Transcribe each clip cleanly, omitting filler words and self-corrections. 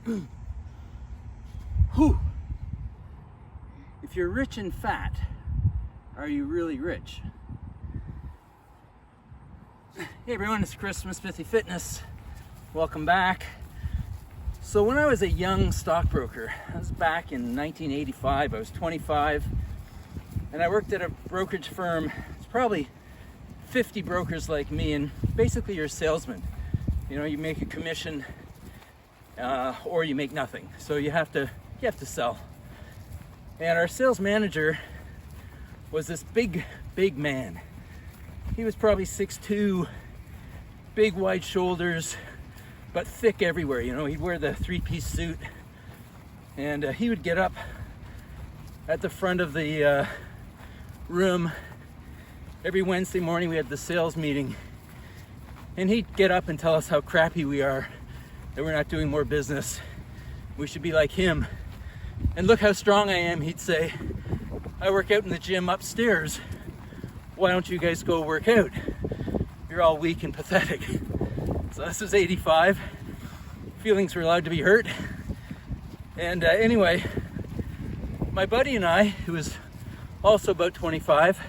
Whew. If you're rich and fat, are you really rich? Hey everyone, it's Chris from Smithy Fitness. Welcome back. So when I was a young stockbroker, I was back in 1985, I was 25, and I worked at a brokerage firm. It's probably 50 brokers like me, and basically you're a salesman. You know, you make a commission or you make nothing. So you have to sell. And our sales manager was this big man. He was probably 6'2", big wide shoulders, but thick everywhere. You know, he'd wear the three-piece suit, and he would get up at the front of the room every Wednesday morning. We had the sales meeting, and he'd get up and tell us how crappy we are, that we're not doing more business. We should be like him. And look how strong I am, he'd say. I work out in the gym upstairs. Why don't you guys go work out? You're all weak and pathetic. So this was 85. Feelings were allowed to be hurt. And anyway, my buddy and I, who was also about 25,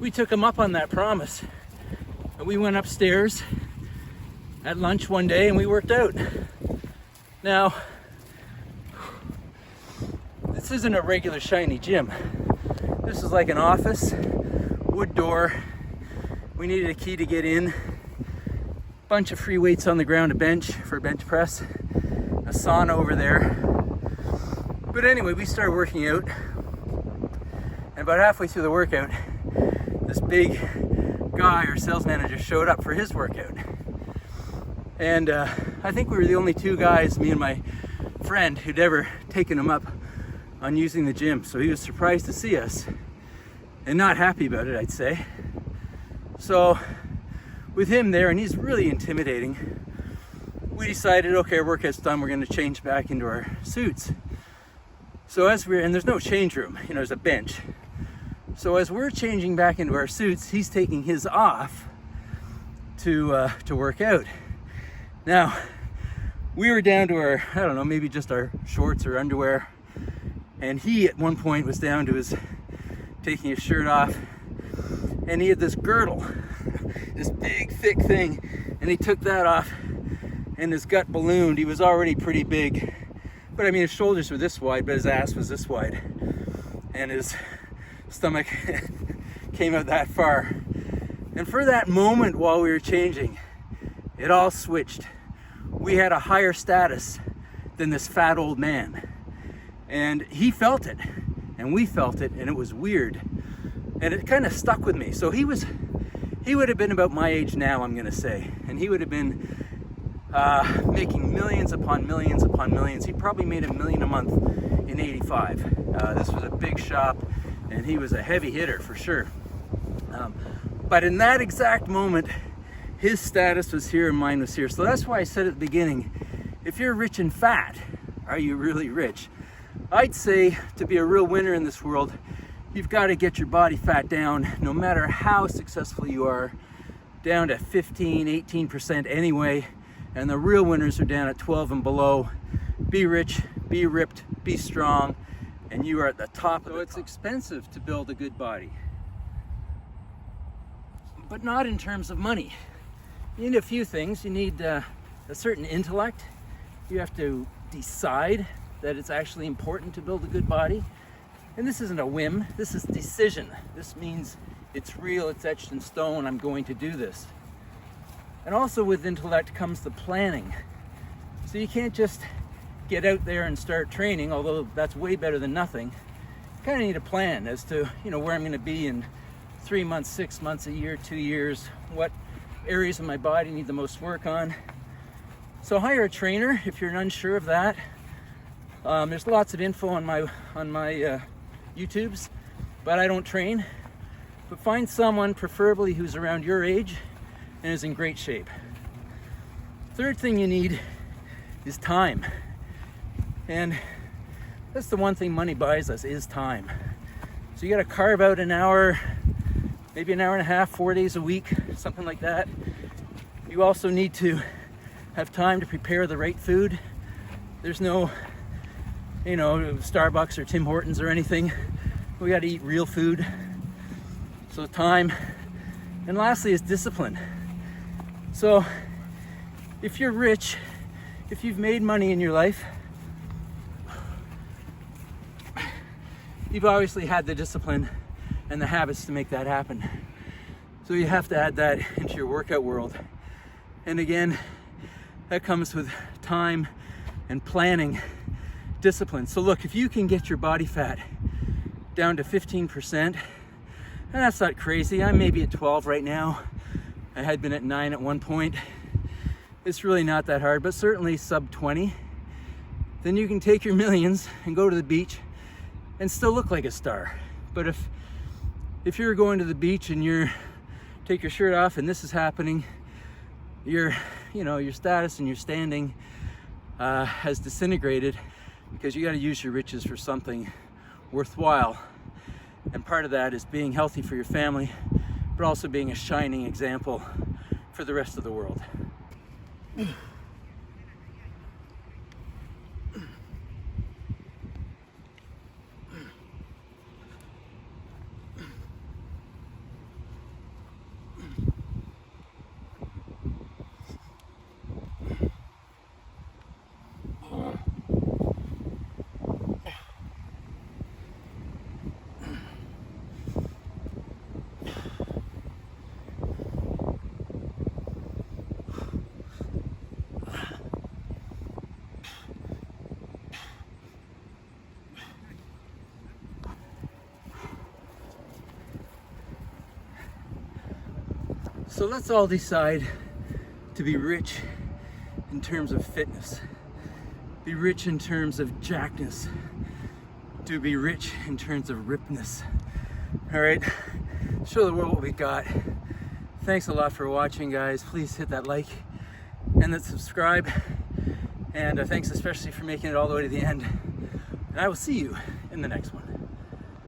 we took him up on that promise. And we went upstairs at lunch one day and we worked out. Now, this isn't a regular shiny gym. This is like an office, wood door. We needed a key to get in. Bunch of free weights on the ground, a bench for a bench press, a sauna over there. But anyway, we started working out. And about halfway through the workout, this big guy, our sales manager, showed up for his workout. And I think we were the only two guys, me and my friend, who'd ever taken him up on using the gym. So he was surprised to see us and not happy about it, I'd say. So with him there, and he's really intimidating, we decided, okay, our workout's done, we're going to change back into our suits. So and there's no change room, you know, there's a bench. So as we're changing back into our suits, he's taking his off to work out. Now, we were down to our, I don't know, maybe just our shorts or underwear. And he at one point was down to his, taking his shirt off. And he had this girdle, this big thick thing. And he took that off and his gut ballooned. He was already pretty big. But I mean, his shoulders were this wide, but his ass was this wide. And his stomach came out that far. And for that moment while we were changing, it all switched. We had a higher status than this fat old man. And he felt it, and we felt it, and it was weird. And it kind of stuck with me. So he would have been about my age now, I'm gonna say. And he would have been making millions upon millions upon millions. He probably made $1 million a month in 85. This was a big shop, and he was a heavy hitter for sure. But in that exact moment, his status was here and mine was here. So that's why I said at the beginning, if you're rich and fat, are you really rich? I'd say to be a real winner in this world, you've got to get your body fat down, no matter how successful you are, down to 15, 18% anyway. And the real winners are down at 12 and below. Be rich, be ripped, be strong, and you are at the top of the top. So it's expensive to build a good body, but not in terms of money. You need a few things. You need a certain intellect. You have to decide that it's actually important to build a good body. And this isn't a whim, this is decision. This means it's real, it's etched in stone, I'm going to do this. And also with intellect comes the planning. So you can't just get out there and start training, although that's way better than nothing. You kind of need a plan as to, you know, where I'm going to be in 3 months, 6 months, a year, 2 years, what areas of my body need the most work on. So hire a trainer if you're unsure of that. There's lots of info on my YouTubes, but I don't train. But find someone, preferably who's around your age and is in great shape. Third thing you need is time. And that's the one thing money buys us, is time. So you got to carve out an hour, maybe an hour and a half, 4 days a week, something like that. You also need to have time to prepare the right food. There's no, Starbucks or Tim Hortons or anything. We got to eat real food. So time. And lastly is discipline. So if you're rich, if you've made money in your life, you've obviously had the discipline and the habits to make that happen. So you have to add that into your workout world. And again, that comes with time and planning, discipline. So look, if you can get your body fat down to 15%, and that's not crazy. I'm maybe at 12 right now. I had been at 9 at one point. It's really not that hard, but certainly sub 20. Then you can take your millions and go to the beach and still look like a star. But if you're going to the beach and you're take your shirt off and this is happening, your status and your standing has disintegrated, because you got to use your riches for something worthwhile. And part of that is being healthy for your family, but also being a shining example for the rest of the world. So let's all decide to be rich in terms of fitness, be rich in terms of jackedness, to be rich in terms of rippedness. All right, show the world what we got. Thanks a lot for watching, guys. Please hit that like and that subscribe. And thanks especially for making it all the way to the end. And I will see you in the next one.